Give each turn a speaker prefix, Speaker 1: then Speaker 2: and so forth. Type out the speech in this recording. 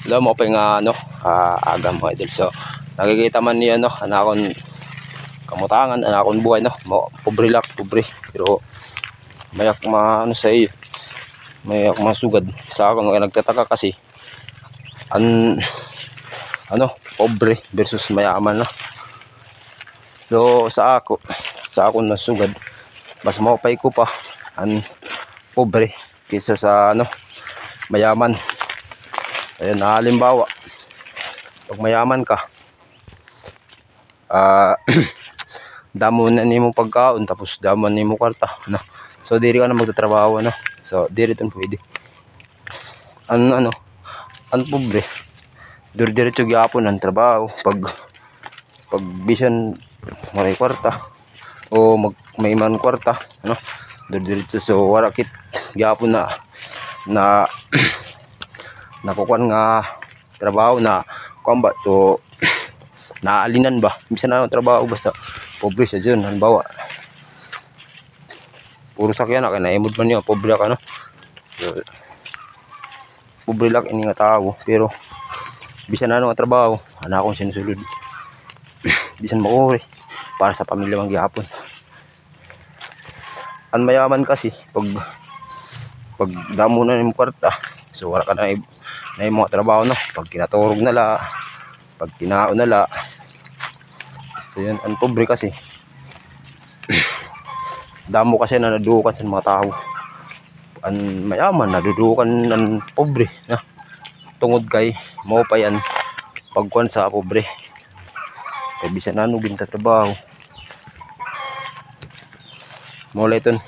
Speaker 1: Alam mo pa nga ano, agam mga idol. So nakikita man niya no, anakon kamutangan, anakon buhay no, pobre lak, pobre. Pero mayak ano sa iyo, mayak masugad sa ako nga nagtataka kasi ano, pobre versus mayaman no. So sa ako nasugad, mas maupay ko pa ang pobre kaysa sa ano, mayaman. Ayun, halimbawa pag mayaman ka, damo na nimo pagkaon tapos damo nimo kwarta no. So diri ka na magtatrabaho no. So diri ton pwede ano ang pobre diretso gyapon ang trabaho pag bisan maray kwarta o may man kwarta no, diretso. So wala kit gyapon na nakukuan nga trabaho na kuan ba. So naalinan ba bisan na trabaho basta pobre sa dyan. Halimbawa puro sakyan na kaya naimod man niya, pobre ka no. So, pobre lang ini nga tao pero bisan na nga trabaho ana akong sinusulod bisan makuri para sa pamilya mang gihapon. Ang mayaman kasi pag damo na yung kwarta, so wala ka na yung mga trabaho no. Pag kinaturog nala, pag kinaon nala, so yun. Ang pobre kasi damo kasi na nadudukan sa mga tao. Ang mayaman nadudukan ng pobre na tungod kay mo pa yan pagkuan sa pobre kay bisan ano ginta trabaho mo layton